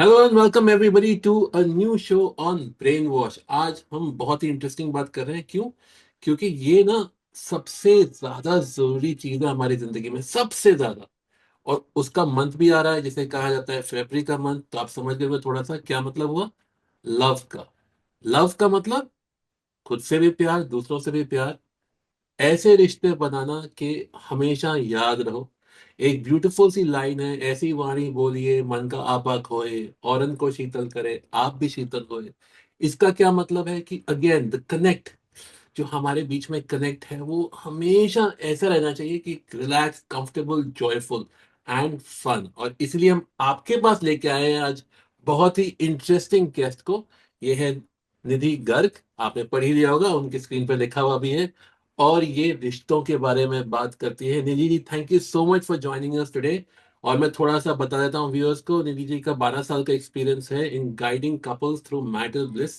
Hello and welcome everybody to a new show on brain wash. आज हम बहुत ही interesting बात कर रहे हैं। क्यों? क्योंकि ये ना सबसे ज्यादा जरूरी चीज है हमारी जिंदगी में, सबसे ज्यादा। और उसका मंथ भी आ रहा है जिसे कहा जाता है फेब्रुअरी का मंथ। तो आप समझ गए होंगे थोड़ा सा क्या मतलब हुआ लव का। लव का मतलब खुद से भी प्यार, दूसरों से भी प्यार, ऐसे रिश्ते बनाना कि हमेशा याद रहो। एक ब्यूटीफुल सी लाइन है, ऐसी वाणी बोलिए मन का आपा खोए, औरन को शीतल करे आप भी शीतल होए। इसका क्या मतलब है कि अगेन द कनेक्ट, जो हमारे बीच में कनेक्ट है वो हमेशा ऐसा रहना चाहिए कि relax, comfortable, joyful and fun. और इसलिए हम आपके पास लेके आए हैं आज बहुत ही इंटरेस्टिंग गेस्ट को। ये है निधि गर्ग। आपने पढ़ ही लिया होगा, उनकी स्क्रीन पर लिखा हुआ भी है। और ये रिश्तों के बारे में बात करती है। Nidhi ji, thank you so much for joining us today. और मैं थोड़ा सा बता देता हूँ व्यूअर्स को, निधि जी का 12 साल का एक्सपीरियंस है इन guiding couples through marital bliss.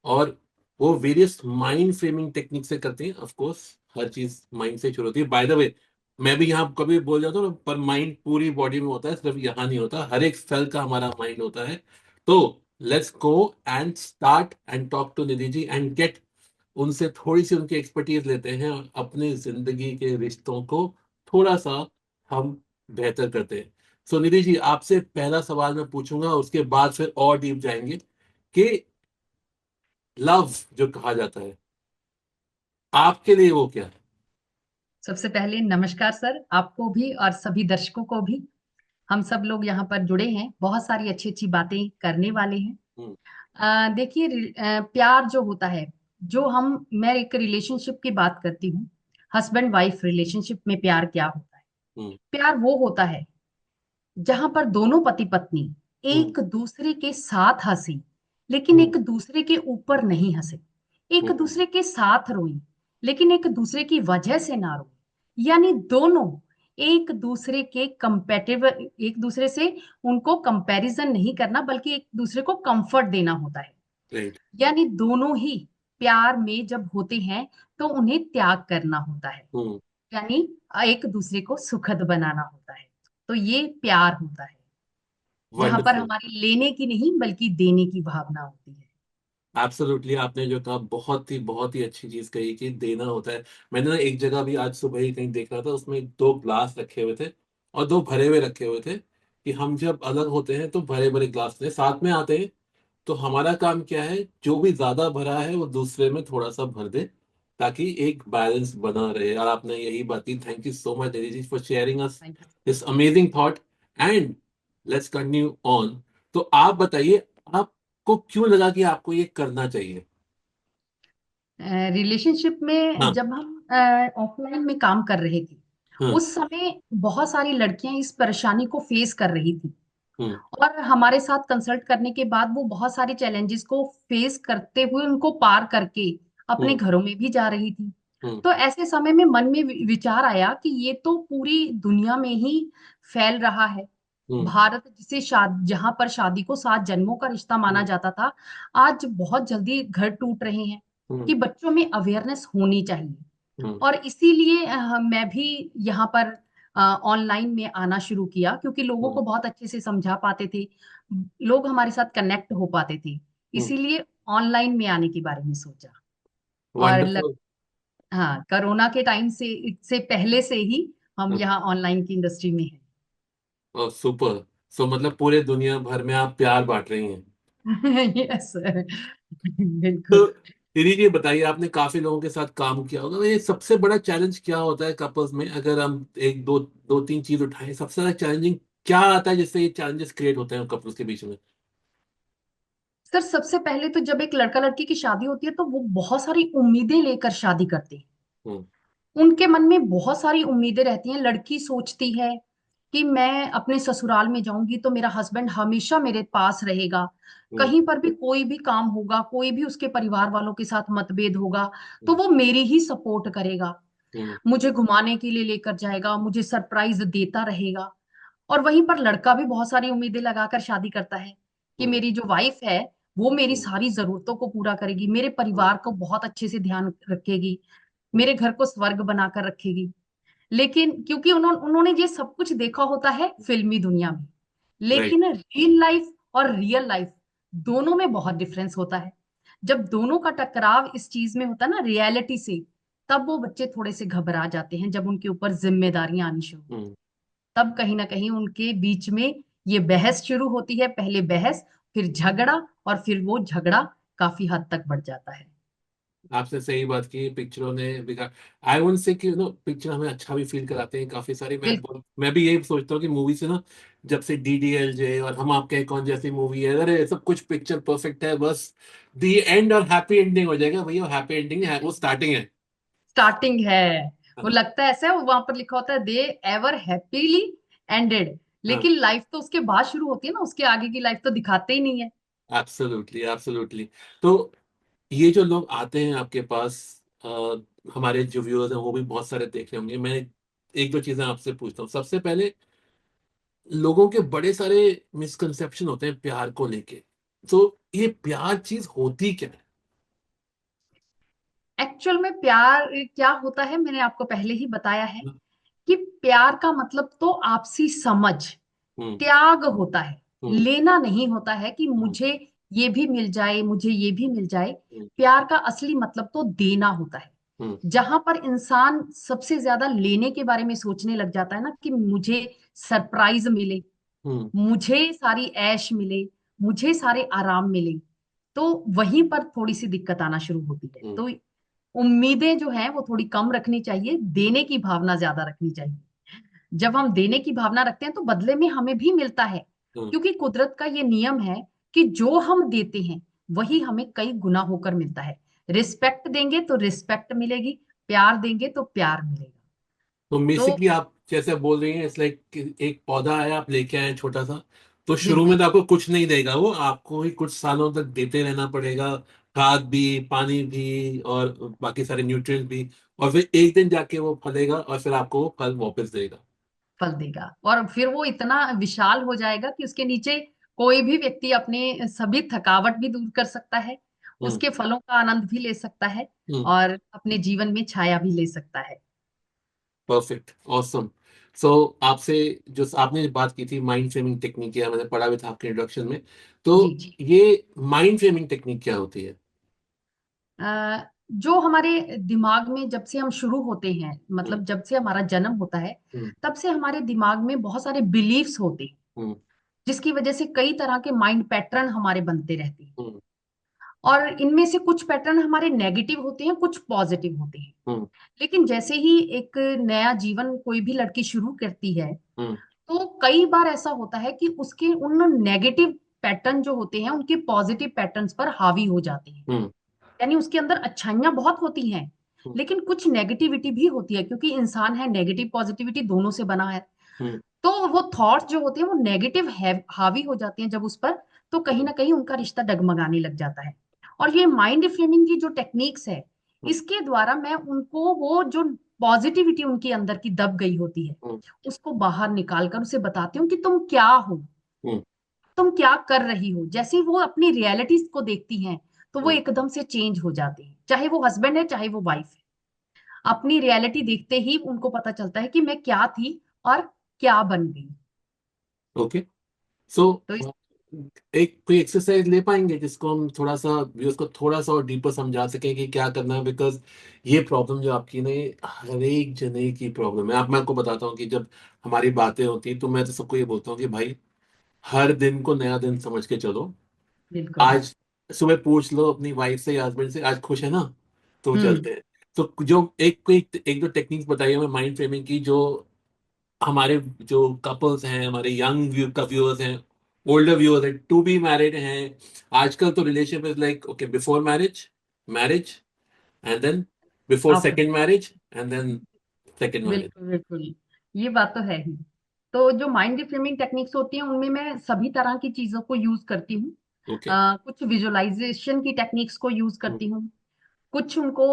और वो वेरियस माइंड फ्रेमिंग टेक्निक से करते हैं। ऑफ कोर्स हर चीज माइंड से शुरू होती है। बाय द वे, मैं भी यहाँ कभी बोल जाता हूँ ना, पर माइंड पूरी बॉडी में होता है, सिर्फ यहाँ नहीं होता। हर एक सेल का हमारा माइंड होता है। तो let's go and start and talk to Nidhi ji and get उनसे थोड़ी सी उनकी एक्सपर्टीज लेते हैं और अपनी जिंदगी के रिश्तों को थोड़ा सा हम बेहतर करते हैं। सो निधि जी, आपसे पहला सवाल मैं पूछूंगा, उसके बाद फिर और डीप जाएंगे कि लव जो कहा जाता है आपके लिए वो क्या है। सबसे पहले नमस्कार सर, आपको भी और सभी दर्शकों को भी। हम सब लोग यहाँ पर जुड़े हैं, बहुत सारी अच्छी अच्छी बातें करने वाले हैं। हम्म। देखिए, प्यार जो होता है, मैं एक रिलेशनशिप की बात करती हूँ। हस्बैंड वाइफ रिलेशनशिप में प्यार क्या होता है? हम्म। प्यार वो होता है जहां पर दोनों पति पत्नी हम्म। एक दूसरे के साथ हंसे, लेकिन हम्म। एक दूसरे के ऊपर नहीं हंसे। एक हम्म। दूसरे के साथ रोए, लेकिन एक दूसरे की वजह से ना रोए। यानी दोनों एक दूसरे के कंपेटिबल, एक दूसरे से उनको कंपैरिजन नहीं करना, बल्कि एक दूसरे को कंफर्ट देना होता है। राइट। यानी दोनों ही प्यार में जब होते हैं तो उन्हें त्याग करना होता है। हम्म। यानी एक दूसरे को सुखद बनाना होता है। तो ये प्यार होता है जहां पर वंडरफुल। हमारी लेने की नहीं बल्कि देने की भावना होती है। एब्सोल्युटली, आपने जो कहा बहुत ही अच्छी चीज कही कि देना होता है। मैंने ना एक जगह भी आज सुबह ही कहीं देख रहा था, उसमें दो ग्लास रखे हुए थे और दो भरे हुए रखे हुए थे कि हम जब अलग होते हैं तो भरे भरे ग्लास से साथ में आते हैं। तो हमारा काम क्या है, जो भी ज्यादा भरा है वो दूसरे में थोड़ा सा भर दे, ताकि एक बैलेंस बना रहे। और आपने यही बात की। Thank you so much didi ji for sharing us thank you. This amazing thought. And let's continue on. तो आप बताइए, आपको क्यों लगा कि आपको ये करना चाहिए? रिलेशनशिप में हाँ। जब हम ऑफलाइन में काम कर रहे थे, हाँ। उस समय बहुत सारी लड़कियां इस परेशानी को फेस कर रही थी। हम्म। और हमारे साथ कंसल्ट करने के बाद वो बहुत सारे चैलेंजेस को फेस करते हुए उनको पार करके अपने हम्म। घरों में भी जा रही थी। हम्म। तो ऐसे समय में मन में विचार आया कि ये तो पूरी दुनिया में ही फैल रहा है। हम्म। भारत जिसे जहां पर शादी को 7 जन्मों का रिश्ता माना हम्म। जाता था, आज बहुत जल्दी घर टूट रहे हैं। हम्म। कि बच्चों में अवेयरनेस होनी चाहिए। हम्म। और इसीलिए मैं भी यहाँ पर ऑनलाइन में आना शुरू किया, क्योंकि लोगों हम्म। को बहुत अच्छे से समझा पाते थे, लोग हमारे साथ कनेक्ट हो पाते थे। हम्म। इसीलिए ऑनलाइन में आने के बारे में सोचा। और वंडरफुल। हाँ, कोरोना के टाइम से, इससे पहले से ही हम यहाँ ऑनलाइन की इंडस्ट्री में सुपर। सो मतलब पूरे दुनिया भर में आप प्यार बांट रही हैं। हैं। यस सर, तो बिल्कुल। दीदी जी बताइए, आपने काफी लोगों के साथ काम किया होगा, ये सबसे बड़ा चैलेंज क्या होता है कपल्स में? अगर हम एक दो दो तीन चीज उठाएं, सबसे ज्यादा चैलेंजिंग क्या आता है जिससे ये चैलेंजेस क्रिएट होते हैं कपल्स के बीच में? सर, सबसे पहले तो जब एक लड़का लड़की की शादी होती है तो वो बहुत सारी उम्मीदें लेकर शादी करते हैं। हम्म। उनके मन में बहुत सारी उम्मीदें रहती हैं। लड़की सोचती है कि मैं अपने ससुराल में जाऊंगी तो मेरा हस्बैंड हमेशा मेरे पास रहेगा। हम्म। कहीं पर भी कोई भी काम होगा, कोई भी उसके परिवार वालों के साथ मतभेद होगा, तो हम्म। वो मेरी ही सपोर्ट करेगा। हम्म। मुझे घुमाने के लिए लेकर जाएगा, मुझे सरप्राइज देता रहेगा। और वहीं पर लड़का भी बहुत सारी उम्मीदें लगाकर शादी करता है कि हम्म। मेरी जो वाइफ है वो मेरी हम्म। सारी जरूरतों को पूरा करेगी, मेरे हम्म। परिवार को बहुत अच्छे से ध्यान रखेगी, हम्म। मेरे घर को स्वर्ग बनाकर रखेगी। लेकिन क्योंकि उन्होंने ये सब कुछ देखा होता है फिल्मी दुनिया में, राइट। लेकिन रियल लाइफ और रियल लाइफ, दोनों में बहुत डिफरेंस होता है। जब दोनों का टकराव इस चीज में होता है ना, रियलिटी से, तब वो बच्चे थोड़े से घबरा जाते हैं, जब उनके ऊपर जिम्मेदारियां आनी शुरू, हम्म। तब कहीं ना कहीं उनके बीच में ये बहस शुरू होती है। पहले बहस, फिर झगड़ा, और फिर वो झगड़ा काफी हद तक बढ़ जाता है। आपने सही बात की, पिक्चरों ने बिगाड़, आई वोंट से कि पिक्चर हमें अच्छा भी फील कराते हैं काफी सारी। बिल्कुल। मैं भी यही सोचता हूँ कि मूवी से ना, जब से DDLJ और हम आपके हैं कौन जैसी मूवी है, अरे सब कुछ पिक्चर परफेक्ट है, बस दी एंड और हैप्पी एंडिंग हो जाएगा भैया। हैप्पी एंडिंग है, वो स्टार्टिंग है। स्टार्टिंग है। वो हाँ। लगता है ऐसा है, वहां पर लिखा होता है दे एवर हैप्पीली एंडेड, हाँ। लेकिन लाइफ तो उसके बाद शुरू होती है ना, उसके आगे की लाइफ तो दिखाते ही नहीं है। Absolutely, absolutely. तो ये जो लोग आते हैं आपके पास, अ, हमारे जो व्यूअर्स हैं वो भी बहुत सारे देख रहे होंगे। मैं एक दो चीजें आपसे पूछता हूँ। सबसे पहले, लोगों के बड़े सारे मिसकंसेप्शन होते हैं प्यार को लेके। तो ये प्यार चीज होती क्या है? एक्चुअल में प्यार क्या होता है, मैंने आपको पहले ही बताया है हम्म। कि प्यार का मतलब तो आपसी समझ, हम्म। त्याग होता है। हम्म। लेना नहीं होता है कि हम्म। मुझे ये भी मिल जाए, मुझे ये भी मिल जाए। हम्म। प्यार का असली मतलब तो देना होता है। हम्म। जहां पर इंसान सबसे ज्यादा लेने के बारे में सोचने लग जाता है ना, कि मुझे सरप्राइज मिले, हम्म। मुझे सारी ऐश मिले, मुझे सारे आराम मिले, तो वहीं पर थोड़ी सी दिक्कत आना शुरू होती है। हम्म। तो उम्मीदें जो हैं वो थोड़ी कम रखनी चाहिए, देने की भावना ज्यादा रखनी चाहिए। जब हम देने की भावना रखते हैं तो बदले में हमें भी मिलता है, हम्म। क्योंकि कुदरत का ये नियम है कि जो हम देते हैं वही हमें कई गुना होकर मिलता है। रिस्पेक्ट देंगे तो रिस्पेक्ट मिलेगी, प्यार देंगे तो प्यार मिलेगा। तो तो बेसिकली आप जैसे बोल रही हैं, इट्स लाइक एक पौधा है, आप लेके आए छोटा सा, तो शुरू में बिल्कुल, तो आपको कुछ नहीं देगा, वो आपको ही कुछ सालों तक देते रहना पड़ेगा। खाद भी, पानी भी, और बाकी सारे न्यूट्रिएंट्स भी। और फिर एक दिन जाके वो फलेगा और फिर आपको वो फल वापस देगा। फल देगा, और फिर वो इतना विशाल हो जाएगा कि उसके नीचे कोई भी व्यक्ति अपने सभी थकावट भी दूर कर सकता है, हम्म। उसके फलों का आनंद भी ले सकता है, हम्म। और अपने जीवन में छाया भी ले सकता है। Perfect, awesome. सो आपसे जो आपने बात की थी माइंड फ्रेमिंग टेक्निक, किया मैंने पढ़ा भी था आपके इंट्रोडक्शन में। तो जी जी। ये माइंड फ्रेमिंग टेक्निक क्या होती है? जो हमारे दिमाग में जब से हम शुरू होते हैं, हम्म। मतलब जब से हमारा जन्म होता है, हम्म। तब से हमारे दिमाग में बहुत सारे बिलीफ्स होते हैं, हम्म। जिसकी वजह से कई तरह के माइंड पैटर्न हमारे बनते रहते हैं। हम्म। और इनमें से कुछ पैटर्न हमारे नेगेटिव होते हैं, कुछ पॉजिटिव होते हैं। हम्म। लेकिन जैसे ही एक नया जीवन कोई भी लड़की शुरू करती है, हम्म। तो कई बार ऐसा होता है कि उसके उन नेगेटिव पैटर्न जो होते हैं उनके पॉजिटिव पैटर्न्स पर हावी हो जाते हैं। हम्म। यानी उसके अंदर अच्छाइयां बहुत होती हैं, हम्म। लेकिन कुछ नेगेटिविटी भी होती है, क्योंकि इंसान है, नेगेटिव पॉजिटिविटी दोनों से बना है। हम्म। तो वो थॉट्स जो होते हैं वो नेगेटिव हावी हो जाते हैं जब उस पर, तो कहीं हम्म। ना कहीं उनका रिश्ता डगमगाने लग जाता है। और ये माइंड फ्रेमिंग की जो टेक्निक्स है, हम्म। इसके द्वारा मैं उनको वो जो पॉजिटिविटी उनके अंदर की दब गई होती है, हम्म। उसको बाहर निकाल कर उसे बताती हूँ कि तुम क्या हो, हम्म। तुम क्या कर रही हो। जैसे ही वो अपनी रियलिटीज को देखती हैं, तो वो हम्म। एकदम से चेंज हो जाते हैं, चाहे वो हस्बैंड है चाहे वो वाइफ है। अपनी रियलिटी देखते ही उनको पता चलता है कि मैं क्या थी और क्या बन गई। ओके। सो तो इस एक कोई एक्सरसाइज ले पाएंगे जिसको हम थोड़ा सा भी उसको थोड़ा सा और डीपर समझा सकें कि क्या करना है? बिकॉज ये प्रॉब्लम जो आपकी ना, ये हर एक जने की प्रॉब्लम है। अब मैं आपको बताता हूँ कि जब हमारी बातें होती हैं तो मैं तो सबको ये बोलता हूँ कि भाई, हर दिन को नया दिन समझ के चलो। बिल्कुल। आज सुबह पूछ लो अपनी वाइफ से या हस्बैंड से, आज खुश है ना? तो हम्म। चलते हैं। तो जो एक दो टेक्निक्स बताइए हमें माइंड फ्रेमिंग की, जो हमारे जो कपल्स हैं, हमारे यंग व्यू का व्यूअर्स हैं, ओल्डर व्यूअर्स हैं, टू बी मैरिड हैं। आजकल तो relationship is like okay, before marriage, marriage, and then before after. Second marriage, and then second marriage. बिल्कुल बिल्कुल, ये बात तो है ही। तो जो माइंड रिफ्रेमिंग टेक्निक्स होती हैं उनमें मैं सभी तरह की चीजों को यूज करती हूँ। ओके। कुछ विजुअलाइजेशन की टेक्निक्स को यूज करती हूँ, कुछ उनको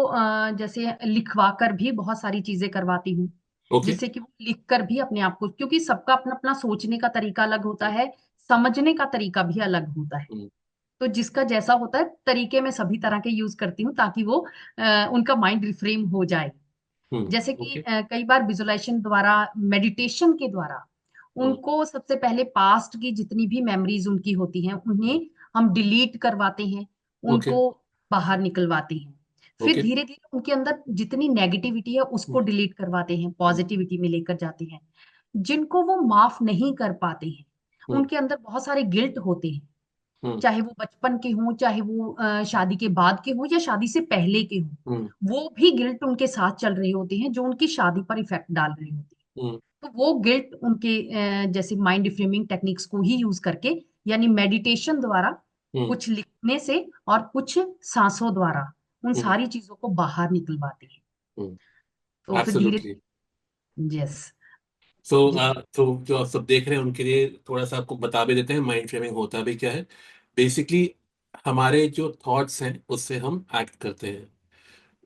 जैसे लिखवा कर भी बहुत सारी चीजें करवाती हूँ, ओके। जिससे कि वो लिख कर भी अपने आप को, क्योंकि सबका अपना अपना सोचने का तरीका अलग होता है, समझने का तरीका भी अलग होता है। तो जिसका जैसा होता है तरीके में सभी तरह के यूज करती हूँ, ताकि वो उनका माइंड रिफ्रेम हो जाए। जैसे कि ओके। कई बार विजुअलाइजेशन द्वारा, मेडिटेशन के द्वारा हम्म। उनको सबसे पहले पास्ट की जितनी भी मेमोरीज उनकी होती हैं उन्हें हम डिलीट करवाते हैं, ओके। उनको बाहर निकलवाते हैं। फिर ओके। धीरे धीरे उनके अंदर जितनी नेगेटिविटी है उसको डिलीट करवाते हैं, पॉजिटिविटी में लेकर जाते हैं। जिनको वो माफ नहीं कर पाते हैं, हम्म। उनके अंदर बहुत सारे गिल्ट होते हैं, हम्म। चाहे वो बचपन के हों, चाहे वो शादी के बाद के हों या शादी से पहले के हों। हम्म। वो भी गिल्ट उनके साथ चल रहे होते हैं जो उनकी शादी पर इफेक्ट डाल रहे होते हैं। हम्म। तो वो गिल्ट उनके जैसे माइंड रिफ्रेमिंग टेक्निक्स को ही यूज करके, यानी मेडिटेशन द्वारा, हम्म। कुछ लिखने से और कुछ सांसों द्वारा उन हम्म। सारी चीजों को बाहर निकलवाते हैं। हम्म। तो फिर धीरे एब्सोल्युटली। धीरे। यस। सो जी। तो जो आप सब देख रहे हैं उनके लिए थोड़ा सा आपको बता भी देते हैं माइंड फ्रेमिंग होता भी क्या है। बेसिकली हमारे जो थॉट्स हैं उससे हम एक्ट करते हैं,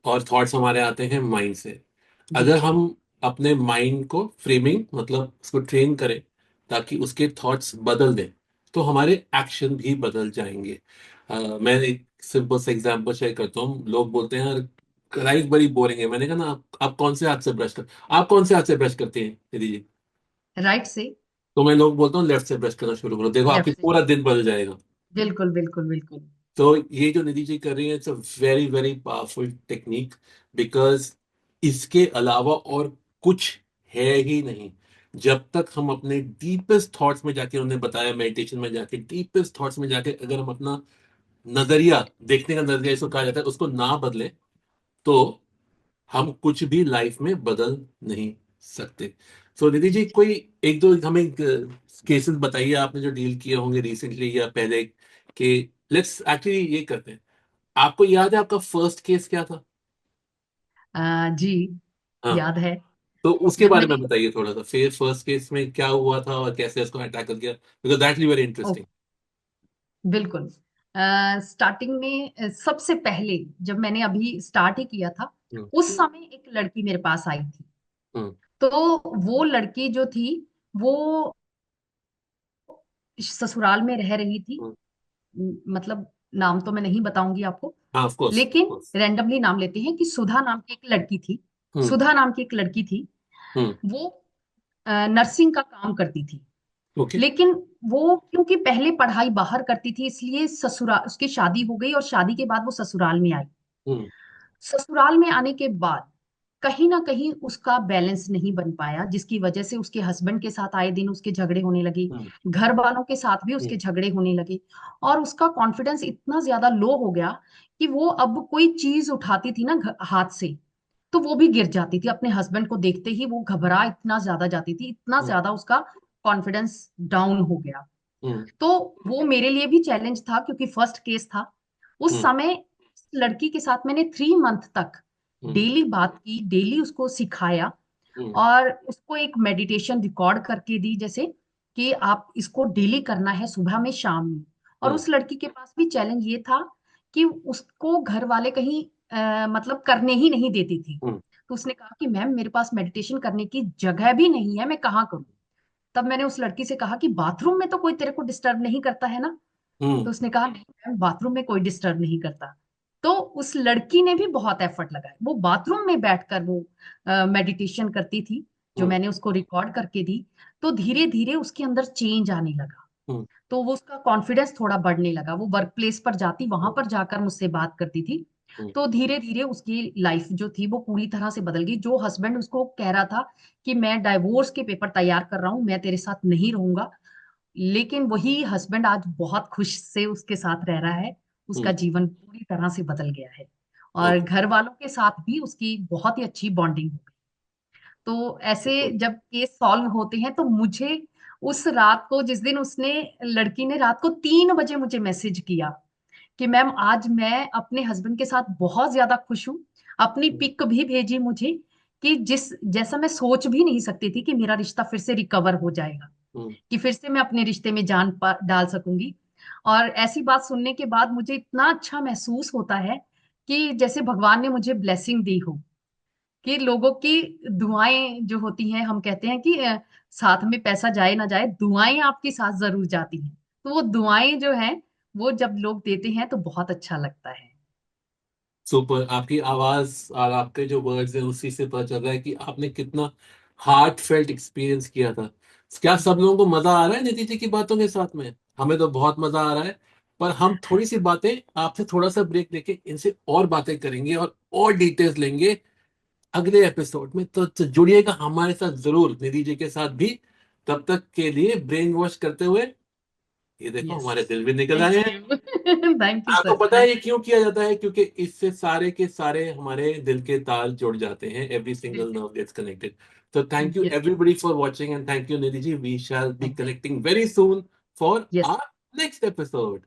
और थॉट्स हमारे आते हैं माइंड से। जी। अगर हम अपने माइंड को फ्रेमिंग मतलब उसको ट्रेन करें ताकि उसके थॉट्स बदल दें, तो हमारे एक्शन भी बदल जाएंगे। मैं एक सिंपल सा एग्जांपल शेयर करता हूँ। लोग बोलते हैं यार लाइफ बड़ी बोरिंग है। मैंने कहा ना, आप कौन से हाथ से ब्रश कर आप कौन से हाथ से ब्रश करते हैं दीदी जी? राइट से। तो मैं लोग बोलता हूँ लेफ्ट से ब्रश करना शुरू करो, देखो आपकी लेफ्ट से। पूरा दिन बदल जाएगा। बिल्कुल बिल्कुल बिल्कुल। तो ये जो निधि जी कर रही है, it's a very very powerful technique, because इसके अलावा और कुछ है ही नहीं। जब तक हम अपने डीपेस्ट थॉट्स में जाके, उन्होंने बताया मेडिटेशन में जाके डीपेस्ट थॉट्स में जाके अगर हम अपना नजरिया, देखने का नजरिया इसको कहा जाता है, उसको ना बदले, तो हम कुछ भी लाइफ में बदल नहीं सकते। सो निधि जी, कोई एक दो हमें केसेस बताइए आपने जो डील किए होंगे रिसेंटली या पहले, कि लेट्स एक्चुअली ये करते हैं। आपको याद है आपका फर्स्ट केस क्या था? जी, हाँ, याद है। तो उसके जब बारे में मेरी बताइए थोड़ा सा, फिर फर्स्ट केस में क्या हुआ था और कैसे उसको अटैकल किया, because that very oh, interesting. बिल्कुल। स्टार्टिंग में सबसे पहले जब मैंने अभी स्टार्ट ही किया था, हम्म। उस समय एक लड़की मेरे पास आई थी। हम्म। तो वो लड़की जो थी, वो ससुराल में रह रही थी। हम्म। मतलब नाम तो मैं नहीं बताऊंगी आपको, हाँ, ऑफ कोर्स ऑफ लेकिन कोर्स। रैंडमली नाम लेते हैं कि सुधा नाम की एक लड़की थी। हम्म। सुधा नाम की एक लड़की थी। हम्म। वो नर्सिंग का काम करती थी। ओके। लेकिन वो क्योंकि पहले पढ़ाई बाहर करती थी, इसलिए ससुराल, उसकी शादी हो गई और शादी के बाद वो ससुराल में आई। हम्म। ससुराल में आने के बाद कहीं ना कहीं उसका बैलेंस नहीं बन पाया, जिसकी वजह से उसके हस्बैंड के साथ आए दिन उसके झगड़े होने लगे, हम्म। घर वालों के साथ भी हम्म। उसके झगड़े होने लगे। और उसका कॉन्फिडेंस इतना ज्यादा लो हो गया कि वो अब कोई चीज उठाती थी ना हाथ से, तो वो भी गिर जाती थी। अपने हस्बैंड को देखते ही वो घबरा इतना ज्यादा जाती थी, इतना हम्म। ज्यादा उसका कॉन्फिडेंस डाउन हो गया। हम्म। तो वो मेरे लिए भी चैलेंज था क्योंकि फर्स्ट केस था। उस हम्म। समय उस लड़की के साथ मैंने 3 मंथ तक हम्म। डेली बात की, डेली उसको सिखाया हम्म। और उसको एक मेडिटेशन रिकॉर्ड करके दी, जैसे कि आप इसको डेली करना है सुबह में शाम में। और हम्म। उस लड़की के पास भी चैलेंज ये था कि उसको घर वाले कहीं मतलब करने ही नहीं देती थी। हम्म। तो उसने कहा कि मैम मेरे पास मेडिटेशन करने की जगह भी नहीं है, मैं कहाँ करूँ। तब मैंने उस लड़की से कहा कि बाथरूम में तो कोई तेरे को डिस्टर्ब नहीं करता है ना। हम्म। तो उसने कहा नहीं मैम, बाथरूम में कोई डिस्टर्ब नहीं करता। तो उस लड़की ने भी बहुत एफर्ट लगाया, वो बाथरूम में बैठकर वो मेडिटेशन करती थी, जो हम्म। मैंने उसको रिकॉर्ड करके दी। तो धीरे धीरे उसके अंदर चेंज आने लगा। हम्म। तो वो उसका कॉन्फिडेंस थोड़ा बढ़ने लगा, वो वर्क प्लेस पर जाती, वहां हम्म। पर जाकर मुझसे बात करती थी। हम्म। तो धीरे धीरे उसकी लाइफ जो थी वो पूरी तरह से बदल गई। जो हस्बैंड उसको कह रहा था कि मैं डाइवोर्स के पेपर तैयार कर रहा हूँ, मैं तेरे साथ नहीं रहूंगा, लेकिन वही हस्बैंड आज बहुत खुश से उसके साथ रह रहा है। उसका हम्म। जीवन पूरी तरह से बदल गया है और ओके। घर वालों के साथ भी उसकी बहुत ही अच्छी बॉन्डिंग हो गई। तो ऐसे जब केस सॉल्व होते हैं तो मुझे उस रात को, जिस दिन उसने, लड़की ने रात को 3 बजे मुझे मैसेज किया कि मैम आज मैं अपने हस्बैंड के साथ बहुत ज्यादा खुश हूँ। अपनी पिक भी भेजी मुझे कि जिस जैसा मैं सोच भी नहीं सकती थी कि मेरा रिश्ता फिर से रिकवर हो जाएगा, हम्म। कि फिर से मैं अपने रिश्ते में जान डाल सकूंगी। और ऐसी बात सुनने के बाद मुझे इतना अच्छा महसूस होता है कि जैसे भगवान ने मुझे ब्लेसिंग दी हो, कि लोगों की दुआएं जो होती हैं, हम कहते हैं कि साथ में पैसा जाए ना जाए, दुआएं आपकी साथ जरूर जाती हैं। तो वो दुआएं जो हैं, वो जब लोग देते हैं तो बहुत अच्छा लगता है। सुपर। आपकी आवाज और आपके जो वर्ड्स हैं उसी से पता चल रहा है कि आपने कितना हार्टफेल्ट एक्सपीरियंस किया था। क्या सब लोगों को मजा आ रहा है निधि जी की बातों के साथ में? हमें तो बहुत मजा आ रहा है। पर हम थोड़ी सी बातें आपसे थोड़ा सा ब्रेक लेके इनसे और बातें करेंगे और डिटेल्स लेंगे अगले एपिसोड में। तो जुड़िएगा हमारे साथ जरूर, निधि जी के साथ भी। तब तक के लिए ब्रेन वॉश करते हुए, ये देखो यस, हमारे दिल भी निकल थैंक आए हैं। यू। थैंक यू आपको सर, पता है थैंक ये क्यों किया जाता है? क्योंकि इससे सारे के सारे हमारे दिल के तार जुड़ जाते हैं, every you. Single nerve gets connected. तो thank you yes, everybody for watching and thank you Nidhi ji, we shall be thank you. Connecting very soon for yes, our next episode.